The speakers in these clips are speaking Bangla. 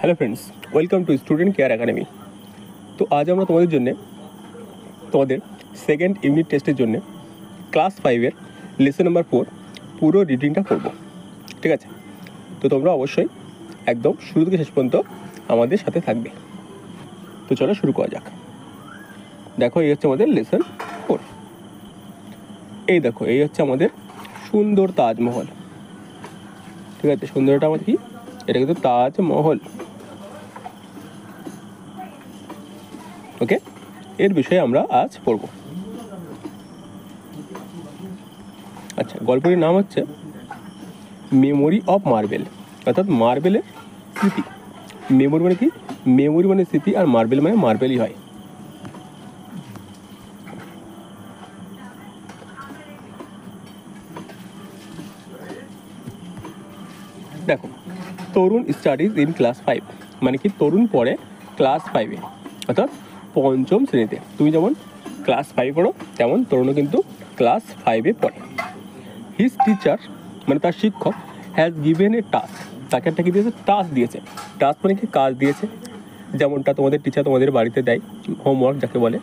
Hello friends, welcome to student care academy. তো আজ আমরা তোমাদের জন্যে তোমাদের সেকেন্ড ইউনিট টেস্টের জন্য ক্লাস 5-এর লেসন নাম্বার 4 পুরো রিডিংটা করব। ঠিক আছে? তো তোমরা অবশ্যই একদম শুরু থেকে শেষ পর্যন্ত আমাদের সাথে থাকবে। তো চলো শুরু করা যাক। দেখো, এই হচ্ছে আমাদের লেসন 4। এই দেখো, এই হচ্ছে আমাদের সুন্দর তাজমহল। ঠিক আছে, সুন্দরটা আমাদের কি? এটা কিন্তু তাজমহল। ওকে, এর বিষয়ে আমরা আজ পড়ব। আচ্ছা, গল্পটির নাম হচ্ছে মেমোরি অফ মার্বেল, অর্থাৎ মার্বেলের স্মৃতি। মেমোরি মানে কি? মেমোরি মানে স্মৃতি, আর মার্বেল মানে মার্বেলই হয়। দেখো, তরুণ স্টাডিজ ইন ক্লাস 5, মানে কি তরুণ পড়ে ক্লাস 5-এ, অর্থাৎ পঞ্চম শ্রেণীতে। তুমি যেমন ক্লাস 5 পড়ো, তেমন তরুণও কিন্তু ক্লাস 5-এ পড়ে। হিজ টিচার মানে তার শিক্ষক হ্যাজ গিভেন এ টাস্ক, তাকে একটা কি দিয়েছে? টাস্ক দিয়েছে। টাস্ক মানে কি? কাজ দিয়েছে, যেমনটা তোমাদের টিচার তোমাদের বাড়িতে দেয়, হোমওয়ার্ক যাকে বলে।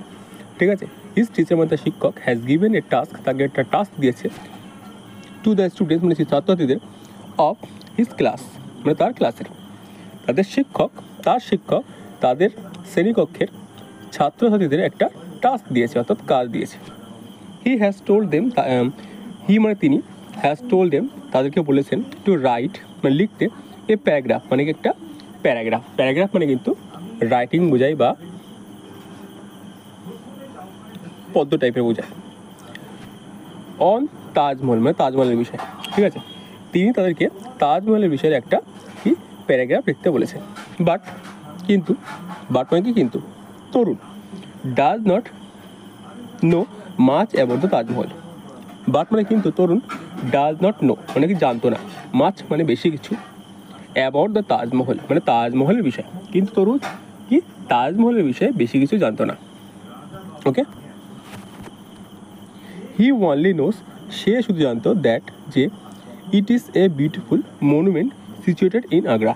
ঠিক আছে? হিজ টিচার মানে তার শিক্ষক হ্যাজ গিভেন এ টাস্ক, তাকে একটা টাস্ক দিয়েছে টু দ্য স্টুডেন্টস মানে ছাত্রছাত্রীদের অফ হিজ ক্লাস মানে তার ক্লাসের। তার শিক্ষক তাদের শ্রেণীকক্ষের ছাত্রছাত্রীদের একটা টাস্ক দিয়েছে, অর্থাৎ কাজ দিয়েছে। হি হ্যাজ টোল্ড দেম, হি মানে তিনি, হ্যাজ টোল্ড দেম তাদেরকে বলেছেন টু রাইট মানে লিখতে, এ প্যারাগ্রাফ মানে কি একটা প্যারাগ্রাফ। প্যারাগ্রাফ মানে কিন্তু রাইটিং বোঝায় বা পদ্য টাইপের বোঝায়। অন তাজমহল মানে তাজমহলের বিষয়। ঠিক আছে? তিনি তাদেরকে তাজমহলের বিষয়ে একটা কি প্যারাগ্রাফ লিখতে বলেছেন। বাট মানে কি কিন্তু Tarun does not know much about the Taj Mahal. But মানে কিন্তু তরুণ ডাজ নট নো মানে কি জানতো না, মাচ মানে বেশি কিছু, অ্যাবাউট দ্য তাজমহল মানে তাজমহলের বিষয়, কিন্তু তরুণ কি তাজমহলের বিষয়ে বেশি কিছু জানতো না। ওকে, হি ওনলি নোস সে শুধু জানতো দ্যাট যে it is a beautiful monument situated in Agra.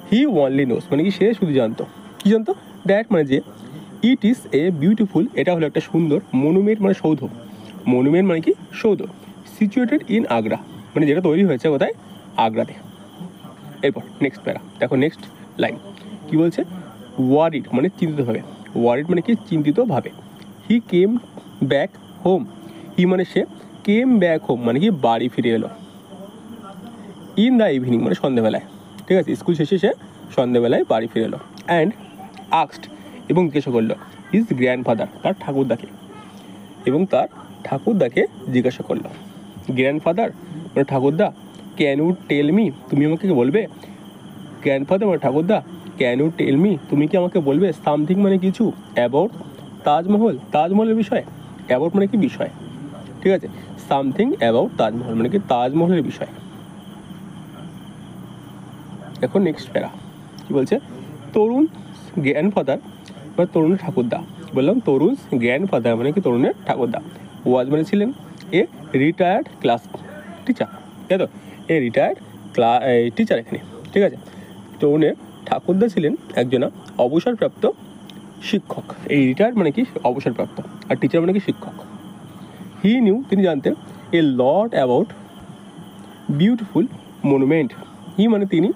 He only knows মানে কি সে শুধু জানতো, কি জানতো? দ্যাট মানে যে, ইট ইজ এ বিউটিফুল এটা হলো একটা সুন্দর, মনুমেন্ট মানে সৌধ, মনুমেন্ট মানে কি সৌধ, সিচুয়েটেড ইন আগ্রা মানে যেটা তৈরি হয়েছে কোথায়? আগ্রাতে। এরপর নেক্সট প্যারা দেখো, নেক্সট লাইন কি বলছে? ওয়ারিড মানে চিন্তিতভাবে, ওয়ারিড মানে কি চিন্তিতভাবে। হি কেম ব্যাক হোম, হি মানে সে, কেম ব্যাক হোম মানে কি বাড়ি ফিরে এলো, ইন দ্য ইভিনিং মানে সন্ধ্যেবেলায়। ঠিক আছে? স্কুল শেষে সে সন্ধ্যেবেলায় বাড়ি ফিরে এলো। অ্যান্ড আস্কড এবং জিজ্ঞাসা করলো হিজ গ্র্যান্ডফাদার তার ঠাকুরদাকে জিজ্ঞাসা করলো। গ্র্যান্ডফাদার মানে ঠাকুরদা, ক্যান ইউ টেল মি তুমি আমাকে বলবে, গ্র্যান্ডফাদার মানে ঠাকুরদা, ক্যান ইউ টেল মি তুমি কি আমাকে বলবে, সামথিং মানে কিছু, অ্যাবাউট তাজমহলের বিষয়। অ্যাবাউট মানে কি বিষয়। ঠিক আছে? সামথিং অ্যাবাউট তাজমহল মানে কি তাজমহলের বিষয়। এখন নেক্সট প্যারা কি বলছে? তরুণ গ্র্যান্ডফাদার বা তরুণের ঠাকুরদা, বললাম তরুণ গ্র্যান্ডফাদার মানে কি তরুণের ঠাকুরদা। ওয়াজ মানে ছিলেন এ রিটায়ার্ড ক্লাস টিচার, তাই তো? এ রিটায়ার্ড টিচার এখানে। ঠিক আছে? তরুণের ঠাকুরদা ছিলেন একজনা অবসরপ্রাপ্ত শিক্ষক। এই রিটায়ার্ড মানে কি অবসরপ্রাপ্ত, আর টিচার মানে কি শিক্ষক। হি নিউ তিনি জানতেন এ লট অ্যাবাউট বিউটিফুল মনুমেন্ট। হি মানে তিনি,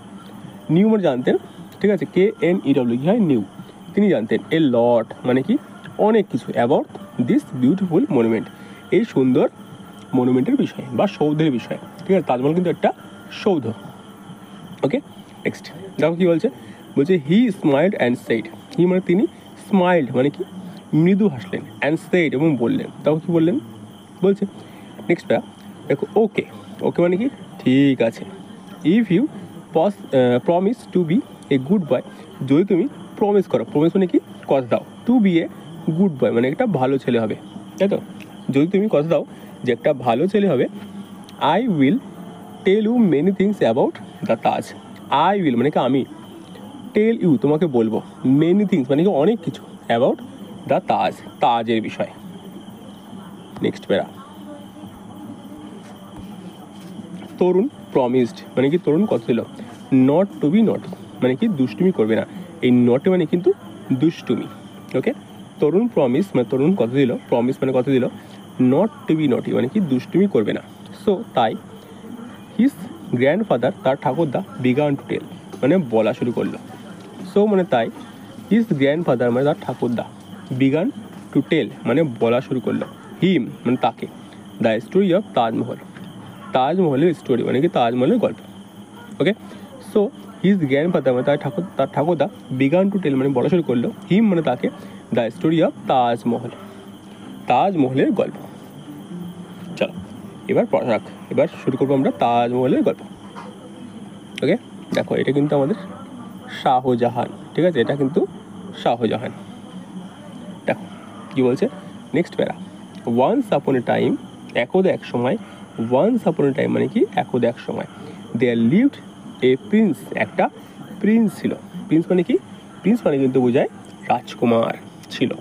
নিউ মানে জানতেন। ঠিক আছে? KNEW কি হয়? নিউ। তিনি জানতেন এ লট মানে কি অনেক কিছু, অ্যাবাউট দিস বিউটিফুল মনুমেন্ট এই সুন্দর মনুমেন্টের বিষয়ে বা সৌধের বিষয়ে। ঠিক আছে? তাজমহল কিন্তু একটা সৌধ। ওকে, নেক্সট দেখো কি বলছে? হি স্মাইল্ড অ্যান্ড সেইড, হি মানে তিনি, স্মাইল্ড মানে কি মৃদু হাসলেন, অ্যান্ড সেইড এবং বললেন। তাও কি বললেন? বলছে নেক্সটটা দেখো, ওকে মানে কি ঠিক আছে। If you promise to be a good boy, যদি তুমি প্রমিস করো, প্রমিস মানে কি কথা দাও, to be a good boy মানে একটা ভালো ছেলে হবে, তাই তো? যদি তুমি কথা দাও যে একটা ভালো ছেলে হবে, I will tell you many things about the Taj. I will মানে কি আমি, টেল ইউ তোমাকে বলবো, মেনি থিংস মানে কি অনেক কিছু, অ্যাবাউট দ্য তাজের বিষয়। নেক্সট প্যারা, তরুণ প্রমিসড মানে কি তরুণ কথা দিল নট টু বি নটি, মানে কি দুষ্টুমি করবে না। এই নটি মানে কিন্তু দুষ্টুমি। ওকে, তরুণ প্রমিস মানে তরুণ কথা দিল, প্রমিস মানে কথা দিল নট টু বি নটি মানে কি দুষ্টুমি করবে না। সো তাই হিজ গ্র্যান্ডফাদার তার ঠাকুরদা বিগান টু টেল মানে বলা শুরু করলো। সো মানে তাই হিজ গ্র্যান্ডফাদার মানে তার ঠাকুরদা বিগান টু টেল মানে বলা শুরু করলো হিম মানে তাকে দ্য স্টোরি অফ তাজমহল, তাজমহলের স্টোরি মানে কি তাজমহলের গল্প। ওকে, সো হিজ গ্র্যান্ডফাদার মানে তার ঠাকুরদা বিগান টু টেল মানে বলা শুরু করলো হিম মানে তাকে দ্য স্টোরি অফ তাজমহল, তাজমহলের গল্প। চলো এবার পড়া যাক, এবার শুরু করবো আমরা তাজমহলের গল্প। ওকে, দেখো এটা কিন্তু আমাদের শাহজাহান, ঠিক আছে, এটা কিন্তু শাহজাহান। দেখো কি বলছে নেক্সট প্যারা, ওয়ান্স আপন এ টাইম একদা এক সময়, ওয়ান্স আপন এ টাইম মানে কি একদা এক সময়, দেয়ার লিভড এ প্রিন্স একটা প্রিন্স ছিল। প্রিন্স মানে কি, প্রিন্স মানে কিন্তু বোঝায় রাজকুমার ছিল।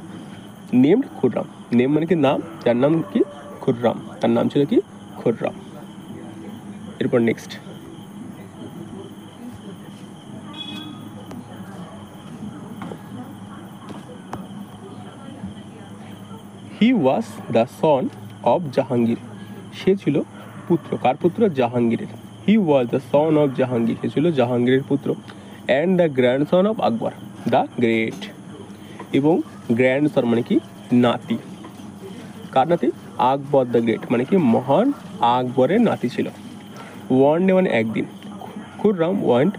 নেমড খুররাম, নেম মানে কি নাম, যার নাম কি খুররাম, তার নাম ছিল কি খুররাম। এরপর next, he was the son of Jahangir, সে ছিল পুত্র, কার পুত্র, জাহাঙ্গীরের। He was the son of Jahangir, সে ছিল জাহাঙ্গীরের পুত্র। And the grandson of Akbar the great, এবং গ্র্যান্ডসন মানে কি নাতি, কার নাতি, আকবর দ্য গ্রেট মানে কি মহান আকবরের নাতি ছিল। ওয়ান ডে মানে একদিন, Khurram want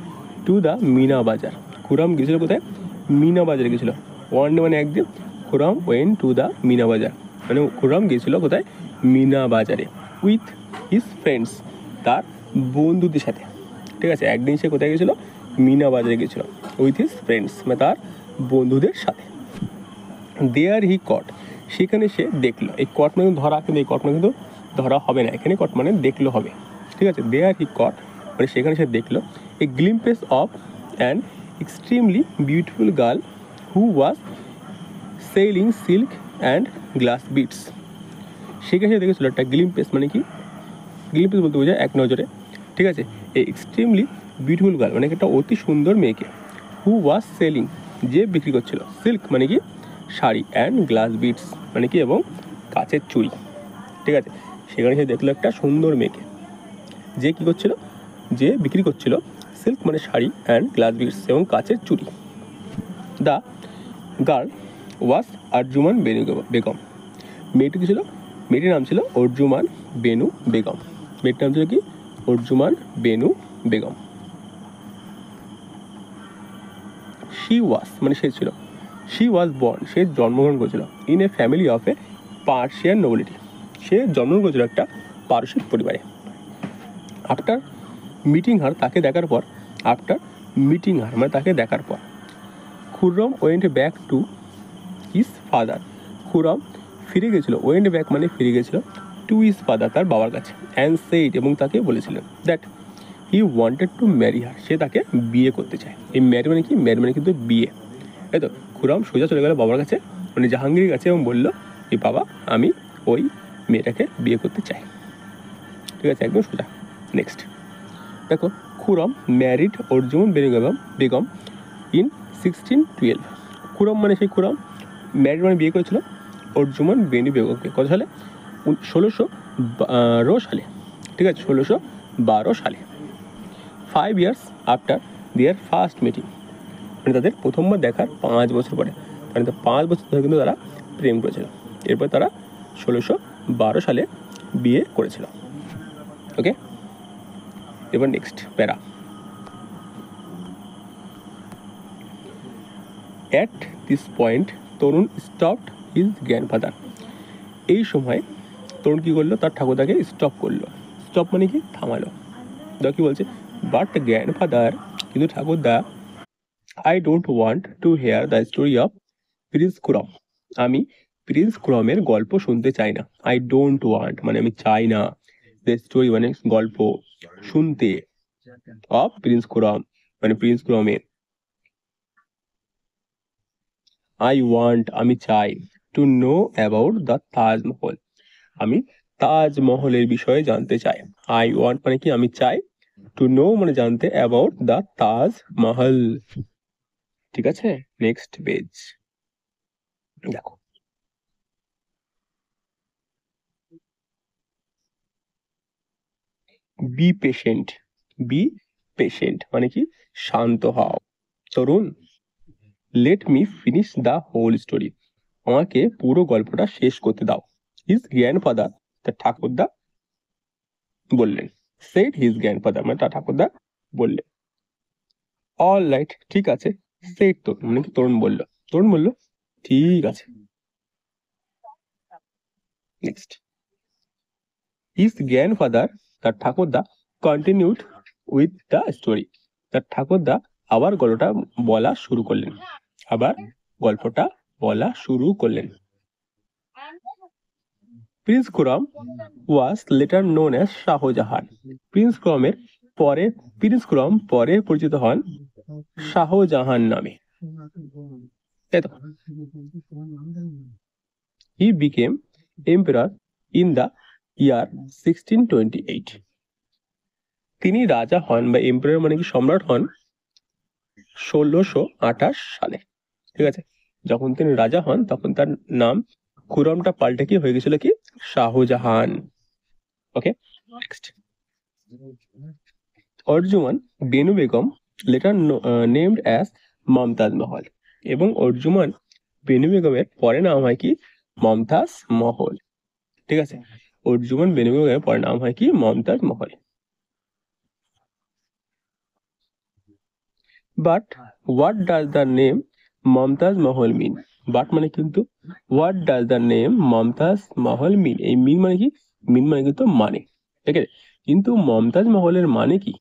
to the Meena Bazaar, Khurram গেছিল কোথায়, মিনা বাজারে গেছিল। ওয়ান ডে মানে একদিন, Khurram went to the Meena Bazaar মানে খুররাম গিয়েছিল কোথায়, মিনা বাজারে। উইথ হিজ ফ্রেন্ডস, তার বন্ধুদের সাথে, ঠিক আছে, একদিন সে কোথায় গেছিলো, মিনা বাজারে গেছিল উইথ হিজ ফ্রেন্ডস মানে তার বন্ধুদের সাথে। দেয়ার হি কট, সেখানে সে দেখলো, এই কট মানে ধরা, কিন্তু এই কট মানে কিন্তু ধরা হবে না, এখানে কট মানে দেখলো হবে, ঠিক আছে। দেয়ার হি কট মানে সেখানে সে দেখলো a glimpse of an extremely beautiful girl who was selling silk and glass bits, সেখানে সে দেখেছিল একটা গ্লিম্পেস মানে কি, গ্লিম্পেস বলতে বোঝায় এক নজরে, ঠিক আছে। এই এক্সট্রিমলি বিউটিফুল গার্ল মানে একটা অতি সুন্দর মেয়েকে, হু ওয়াজ সেলিং যে বিক্রি করছিল, সিল্ক মানে কি শাড়ি, অ্যান্ড গ্লাস বিটস মানে কি এবং কাচের চুড়ি, ঠিক আছে। সেখানে সে দেখলো একটা সুন্দর মেয়েকে, যে কী করছিল, যে বিক্রি করছিল সিল্ক মানে শাড়ি, অ্যান্ড গ্লাস বিটস এবং কাচের চুড়ি। The girl was Arjuman Benu Begum, মেয়েটি কী ছিল, মেয়েটির নাম ছিল অর্জুমান বেনু বেগম, মেয়েটির নাম ছিল কি অর্জুমান বেনু বেগম। শি ওয়াজ মানে সে ছিল, শি ওয়াজ বর্ন সে জন্মগ্রহণ করেছিল, in a family of a Persian nobility, সে জন্মগ্রহণ করেছিল একটা পারসিক পরিবারে। আফটার মিটিং হার তাকে দেখার পর, আফটার মিটিং হার মানে তাকে দেখার পর, Khurram went back to his father, Khurram ফিরে গেছিলো, ওয়েন্ট ব্যাক মানে ফিরে গেছিলো, টু হিজ ফাদার তার বাবার কাছে, অ্যান্ড সেইড এবং তাকে বলেছিলেন that he wanted to marry her সে তাকে বিয়ে করতে চায়। এই ম্যারি মানে কি, ম্যারি মানে কিন্তু বিয়ে, তাই তো। খুররম সোজা চলে গেল বাবার কাছে মানে জাহাঙ্গীরের কাছে এবং বললো যে বাবা আমি ওই মেয়েটাকে বিয়ে করতে চাই, ঠিক আছে, একদম সোজা। নেক্সট দেখো, খুররম ম্যারিড অর্জুমান বেনু বেগম ইন 1612, খুররম মানে সেই খুররম, ম্যারিড মানে বিয়ে করেছিল অর্জুমান বেনু বেগমকে কত সালে, 1612 সালে, ঠিক আছে, 1612 সালে। 5 years after their first meeting মানে তাদের প্রথমবার দেখার 5 বছর পরে, মানে 5 বছর ধরে কিন্তু তারা প্রেম করেছিল, এরপর তারা 1612 সালে বিয়ে করেছিল। ওকে, এবার নেক্সট প্যারা, at this point Tarun stopped his grandfather, এই সময় তরুণ কী করলো, তার ঠাকুরদাকে স্টপ করলো, স্টপ মানে কি থামালো। দেখো কি বলছে, বাট গ্র্যান্ডফাদার কিন্তু ঠাকুরদা, I don't want to hear the story of prince Khurram, আমি প্রিন্স খুরমের গল্প শুনতে চাই না। আই ডোন্ট ওয়ান্ট মানে আমি চাই না, দ্য স্টোরি মানে গল্প, শুনতে, অফ প্রিন্স খুরম মানে প্রিন্স খুরমের, আই ওয়ান্ট আমি চাই, to know about the Taj Mahal আমি তাজমহলের বিষয়ে জানতে চাই। আই ওয়ান্ট মানে কি আমি চাই, টু নো মানে জানতে, অ্যাবাউট দ্য তাজমহল। ঠিক আছে, নেক্সট পেজ দেখো। বি পেশেন্ট, বি পেশেন্ট মানে কি শান্ত হও। Tarun, let me finish the whole story, আমাকে পুরো গল্পটা শেষ করতে দাও। হিজ গ্র্যান্ডফাদার, তার ঠাকুরদা বললেন। সেড হিজ গ্র্যান্ডফাদার মানে তার ঠাকুরদা বললেন। অল রাইট, ঠিক আছে। সেড তো মানে কি তরুণ বলল, তরুণ বলল ঠিক আছে। নেক্সট, হিজ গ্র্যান্ডফাদার, তার ঠাকুরদা কন্টিনিউড উইথ দ্য স্টোরি, তার ঠাকুরদা আবার গল্পটা বলা শুরু করলেন, আবার গল্পটা বলা শুরু করলেন। Prince Khurram was later known as Shah Jahan, prince খুরমের পরে, প্রিন্স খুরম পরে পরিচিত হন শাহজাহান নামে, তাই তো? He became emperor in the year 1628, তিনি রাজা হন বা এম্পারার মানে কি সম্রাট হন 1628 সালে। ঠিক আছে, যখন তিনি রাজা হন তখন তার নাম খুরমটা পাল্টে কি হয়ে গেছিল কি Shah Jahan. Okay, next. Arjumand Banu Begum later named as Mumtaz Mahal, এবং অর্জুমান বেনু বেগমের পরে নাম হয় কি মমতাজ মহল। ঠিক আছে, অর্জুমান বেনু বেগমের পরে নাম হয় কি Mumtaz Mahal. But what does the name Mumtaz Mahal mean, but মানে কিন্তু what does the name Mumtaz Mahal mean, এই মিন মানে কি, মিন মানে কিন্তু মানে, ঠিক আছে, কিন্তু মমতাজ মহলের মানে কি?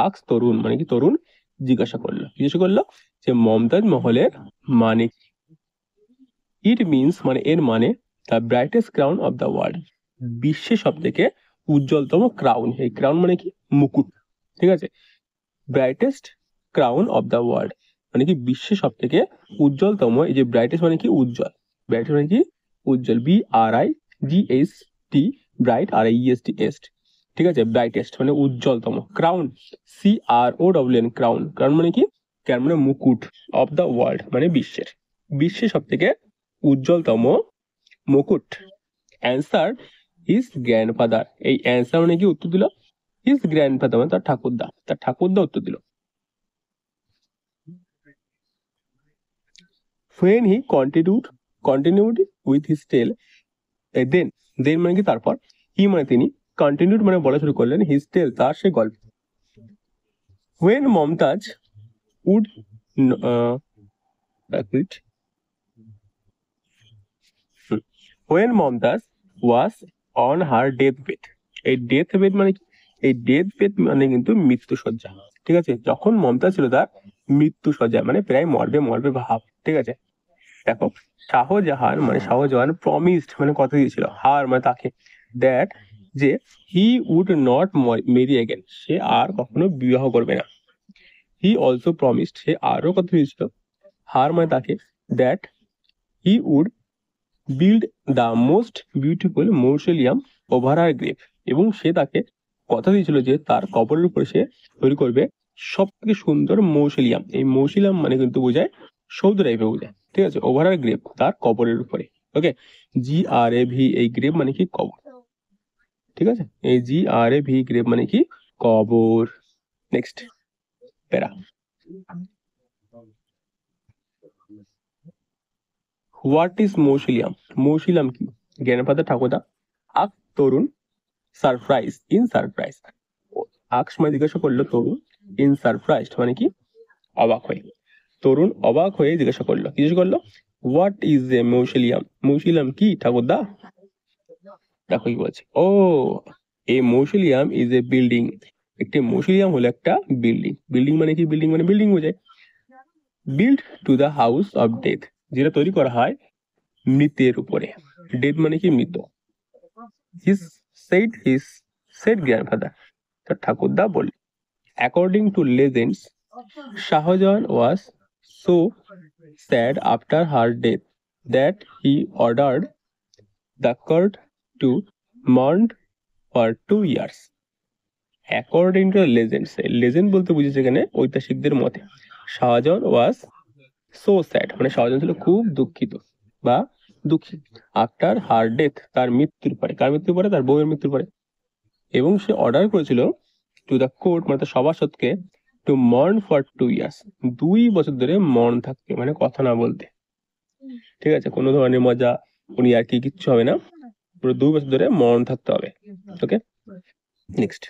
আক্স তরুণ মানে কি তরুণ জিজ্ঞাসা করলো যে মমতাজ মহলের মানে কি? ইট মিনস মানে এর মানে the brightest crown of the world, বিশ্বের সব থেকে উজ্জ্বলতম ক্রাউন, এই ক্রাউন মানে কি মুকুট। ঠিক আছে, brightest crown of the world মানে কি বিশ্বের সব থেকে উজ্জ্বলতম, এই যে ব্রাইটেস্ট মানে কি উজ্জ্বল, ব্রাইটেস্ট মানে কি উজ্জ্বল, BRIGHT, ব্রাইট, RIEST, ঠিক আছে, ব্রাইটেস্ট মানে উজ্জ্বলতম, ক্রাউন CROWN, ক্রাউন, ক্রাউন মানে কি, ক্রাউন মানে মুকুট, অফ দ্য ওয়ার্ল্ড মানে বিশ্বের, বিশ্বের সব থেকে উজ্জ্বলতম মুকুট। অ্যান্সার হিজ গ্র্যান্ডফাদার, এই অ্যান্সার মানে কি উত্তর দিল হিজ গ্র্যান্ডফাদার মানে তার ঠাকুরদা, তার ঠাকুরদা উত্তর দিল। When he continued with his tale, then মানে কি তারপর, হি মানে তিনি, কন্টিনিউড মানে বলা শুরু করলেন, হিজ টেল তার সেই গল্প। When Mumtaz would when Mumtaz was on her deathbed, এই ডেথ বেড মানে কি, এই ডেথ বেড মানে কিন্তু মৃত্যু শয্যা। ঠিক আছে, যখন মমতাজ ছিল তার মৃত্যু শয্যা মানে প্রায় মরবে ভাব। ঠিক আছে, দেখো, শাহজাহান প্রমিসড মানে কথা দিয়েছিল, হার মানে তাকে, দ্যাট যে he would not marry again, সে আর কখনো বিবাহ করবে না। হি অলসো প্রমিসড, সে আরো কথা দিয়েছিল, হার মানে তাকে, that he would build the most beautiful mausoleum over her grave, এবং সে তাকে কথা দিয়েছিল যে তার কবরের উপরে সে তৈরি করবে সব থেকে সুন্দর মৌসোলিয়াম। এই মৌসোলিয়াম মানে কিন্তু বোঝায় সৌধ টাইপের বোঝায়। ঠিক আছে, ওভার আর গ্রেভ তার কবরের উপরে। ওকে, GRAV, এই গ্রেভ মানে কি কবর। ঠিক আছে, এই GRAV গ্রেভ মানে কি কবর। নেক্সট প্যারা, হোয়াট ইজ মৌসোলিয়াম, মৌসোলিয়াম কি? গ্র্যান্ডফাদার ঠাকুরদা আক তরুণ সারপ্রাইজ, ইন সারপ্রাইজ, আক্স মানে জিজ্ঞাসা করলো তরুণ, ইন সারপ্রাইজ মানে কি অবাক হয়ে, তরুণ অবাক হয়ে জিজ্ঞাসা করলো, হোয়াট ইজ এ মৌসোলিয়াম, মৌসোলিয়াম কি ঠাকুরদা? দেখো কি বলছে, ও এ মৌসোলিয়াম ইজ এ বিল্ডিং, একটি মৌসোলিয়াম হলো একটা বিল্ডিং, বিল্ডিং মানে কি, বিল্ডিং মানে বিল্ডিং বোঝায়, build to the house of death, যেটা তৈরি করা হয় মৃতের উপরে, ডেথ মানে কি মৃত। হিজ সেড গ্র্যান্ডফাদার, তার ঠাকুরদা বলল। According to legends, Shahjahan was so sad after her death that he ordered the court to mourn for 2 years. According to legends, legend বলতে বুঝেছে এখানে ঐতিহাসিকদের মতে, শাহজাহান ওয়াজ সো স্যাড, মানে শাহজাহান ছিল খুব দুঃখিত বা দুঃখী, আফটার হার ডেথ, তার মৃত্যুর পরে। কার মৃত্যুর পরে? তার বউয়ের মৃত্যুর পরে। এবং সে অর্ডার করেছিল টু দ্য কোর্ট, মানে তার সভাসদকে, টু মর্ন ফর 2 years, 2 বছর ধরে মর্ন থাকতে, মানে কথা না বলতে। ঠিক আছে, কোনো ধরনের মজা উনি আর কি কিচ্ছু হবে না, পুরো 2 বছর ধরে মর্ন থাকতে হবে। ওকে, নেক্সট।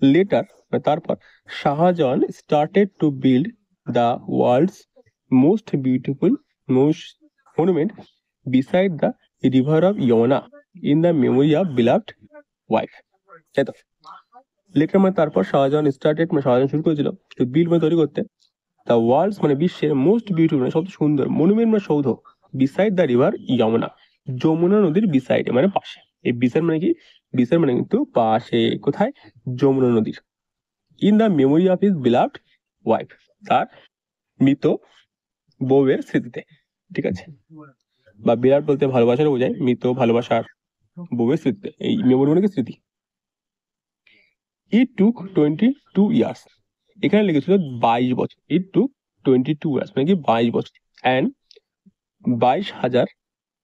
লেটার, তারপর Shah Jahan started to build the world's most beautiful monument beside the river of Yamuna in the memory of beloved wife. তাই তো, লেটার মানে তারপর শাহজাহান স্টার্টেড, মানে শাহজাহান শুরু করেছিল টু বিল্ড, মানে তৈরি করতে, দ্য ওয়ার্ল্ডস মানে বিশ্বের মোস্ট বিউটিফুল মানে সবচেয়ে সুন্দর মনুমেন্ট মানে সৌধ, বিসাইড দ্য রিভার ইয়মনা, যমুনা নদীর বিসাইডে মানে পাশে। এই বিসাইড মানে কি? বিসাইড মানে কিন্তু পাশে, কোথায়? যমুনা নদীর। In the memory of his beloved wife, তার মৃত বউয়ের স্মৃতিতে। ঠিক আছে, বা বিরাট বলতে ভালোবাসার বোঝায়, মৃত ভালোবাসার বউয়ের স্মৃতিতে, এই মেমোরি মানে কি? স্মৃতি। ইট টুক 22 years, এখানে লিখেছিল 22 বছর। ইট টুক 22 years মানে কি 22 বছর। অ্যান্ড 22,000,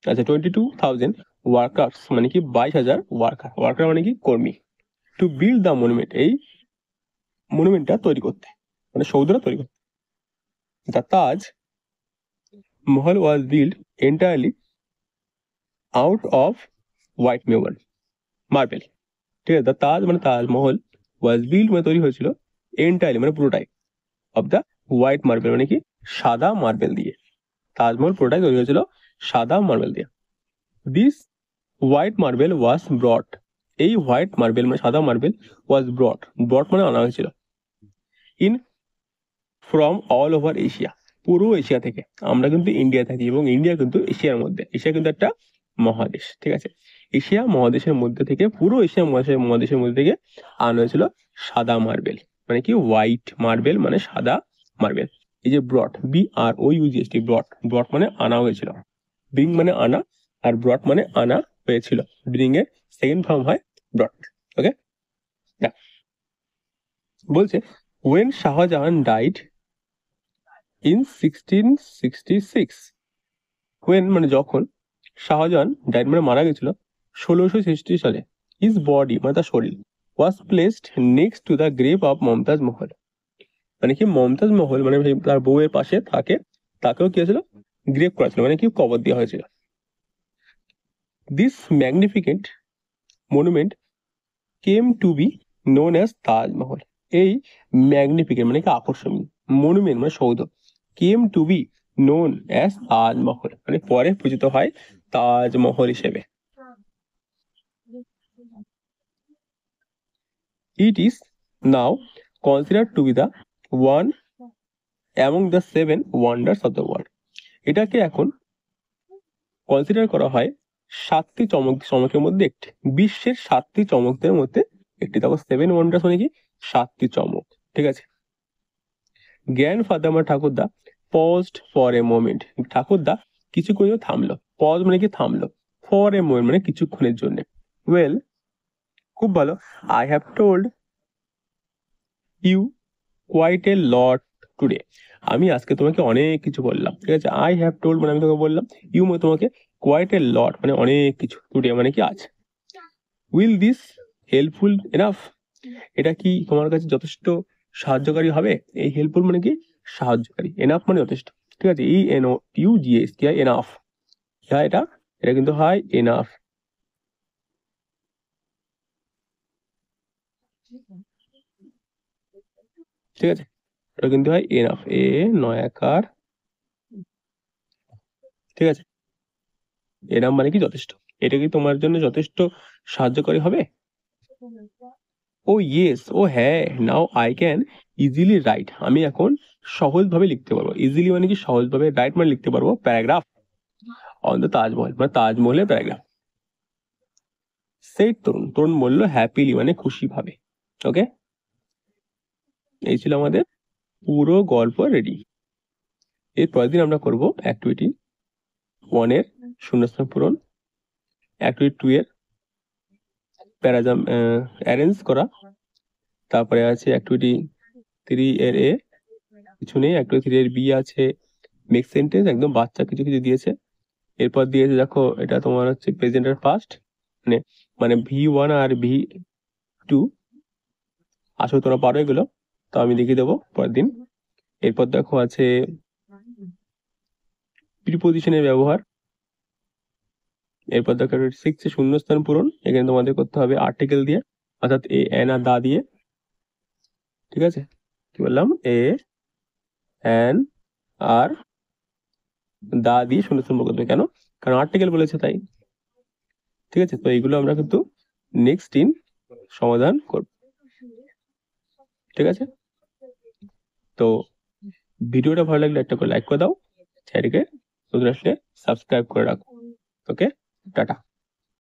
আচ্ছা 22,000 ওয়ার্কার্স মানে কি 22,000 ওয়ার্কার, ওয়ার্কার মানে কি? কর্মী। টু বিল্ড দ্য মনুমেন্ট, এই মনুমেন্টটা তৈরি করতে, মানে সৌধটা তৈরি করতে। The Taj Mahal was build entirely out off white marble. ঠিক আছে, দ্য তাজ মানে তাজমহল, ওয়াজ বিল্ড মানে তৈরি হয়েছিল, এন্টায়ারলি মানে পুরোটাই, অফ দ্য হোয়াইট মার্বেল মানে কি? সাদা মার্বেল দিয়ে। তাজমহল পুরোটাই তৈরি হয়েছিল সাদা মার্বেল দিয়ে। দিস হোয়াইট মার্বেল ওয়াজ ব্রট, এই হোয়াইট মার্বেল মানে সাদা মার্বেল, ওয়াজ ব্রট, ব্রট মানে আনা হয়েছিল, in from all over Asia, পুরো এশিয়া থেকে। আমরা কিন্তু ইন্ডিয়া থাকি এবং ইন্ডিয়া কিন্তু এশিয়ার মধ্যে, এশিয়া কিন্তু একটা মহাদেশ। ঠিক আছে, এশিয়া মহাদেশের মধ্যে থেকে, পুরো এশিয়া মহাদেশের মধ্যে থেকে আনা হয়েছিল সাদা মার্বেল, মানে কি? হোয়াইট মার্বেল মানে সাদা মার্বেল। এই যে ব্রট, BROUGHT, ব্রট, ব্রট মানে আনা হয়েছিল, ব্রিং মানে আনা, আর ব্রট মানে আনা হয়েছিল। ব্রিং এর সেকেন্ড ফর্ম হয় ব্রট। ওকে, বলছে when Shah Jahan died in 1666, when মানে যখন, শাহজাহান ডাইড মানে মারা গেছিল 1666 সালে, হিজ বডি মানে তার শরীর, was placed next to the grave of Mumtaz Mahal, মানে কি? মমতাজ মহল মানে তার বউয়ের পাশে থাকে, তাকেও কি হয়েছিল? গ্রেভ করা ছিল, মানে কি? কবর দেওয়া হয়েছিল। This magnificent monument came to be known as Taj Mahal, এই ম্যাগনিফিকেন্ট মানে কি? আকর্ষণীয়, মনুমেন্ট মানে সৌধ, came to be known as Taj Mahal মানে পরে পরিচিত হয় তাজমহল হিসেবে। It is now considered to be the one among the 7 wonders of the world, এটাকে এখন কনসিডার করা হয় 7টি চমকের মধ্যে একটি, বিশ্বের 7টি চমকদের মধ্যে একটি। দেখো 7 ওয়ান্ডার্স মানে কি? 7টি চমক। ঠিক আছে, গ্র্যান্ডফাদার আমার ঠাকুরদা পজড ফর এ মোমেন্ট, ঠাকুরদা কিছুক্ষণ থামলো, পজ মানে কি? থামলো, ফর এ মোমেন্ট মানে কিছুক্ষণের জন্য। ওয়েল, খুব ভালো, I have told you quite a lot today, আমি আজকে তোমাকে অনেক কিছু বললাম। ঠিক আছে, আই হ্যাভ টোল্ড মানে আমি তোমাকে বললাম, ইউ মানে তোমাকে, কোয়াইট এ লট মানে অনেক কিছু, টুডে মানে কি? আজ। উইল দিস হেল্পফুল এনাফ, এটা কি তোমার কাছে যথেষ্ট সাহায্যকারী হবে? এই হেল্পফুল মানে কি? সাহায্যকারী, এনাফ মানে যথেষ্ট। ঠিক আছে, ENOUGHT, এনাফ, হ্যাঁ এটা এটা কিন্তু হয় এনাফ। ঠিক আছে, এটা কিন্তু হয় এনাফ, নয়াকার। ঠিক আছে, এনাফ মানে কি? যথেষ্ট। এটা কি তোমার জন্য যথেষ্ট সাহায্যকারী হবে? ও ইয়েস, ও হ্যাঁ, now I can easily right, আমি এখন সহজভাবে লিখতে পারবো। ইজিলি মানে কি? সহজভাবে, রাইট মানে লিখতে পারবো, প্যারাগ্রাফ অন দ্য তাজমহল মানে তাজমহলের প্যারাগ্রাফ। সেই তরুণ, তরুণ বললো হ্যাপিলি মানে খুশি ভাবে। ওকে, এই ছিল আমাদের পুরো গল্প রেডি। এর পরের দিন আমরা করবো অ্যাক্টিভিটি 1 এর শূন্যস্থান পূরণ, অ্যাক্টিভিটি 2 এর প্যারাজাম অ্যারেঞ্জ করা। তারপরে আছে অ্যাক্টিভিটি 3 এর এ, কিছু নেই। অ্যাক্টিভিটি 3 এর বি আছে মেক সেন্টেন্স, একদম বাচ্চা কিছু কিছু দিয়েছে। এরপর দিয়েছে দেখো এটা তোমার হচ্ছে প্রেজেন্ট আর পাস্ট, মানে V1 আর V2। আসলে তোমরা পারো এগুলো, তো আমি দেখিয়ে দেবো পরের দিন। এরপর দেখো আছে প্রিপোজিশনের ব্যবহার। এরপর দেখো 6 শূন্যস্থান পূরণ। এখানে তোমাদের করতে হবে আর্টিকেল দিয়ে, অর্থাৎ এ এন আর দা দিয়ে। ঠিক আছে, কি বললাম? এ এন আর দা দিয়ে শূন্যস্থান পূরণ করতে হবে। কেন? কারণ আর্টিকেল বলেছে তাই। ঠিক আছে, তো এইগুলো আমরা কিন্তু নেক্সট দিন সমাধান করব। ঠিক আছে, তো ভিডিওটা ভালো লাগলে একটা করে লাইক করে দাও, চ্যানেলকে নতুন আসলে সাবস্ক্রাইব করে রাখো। ওকে, টাটা।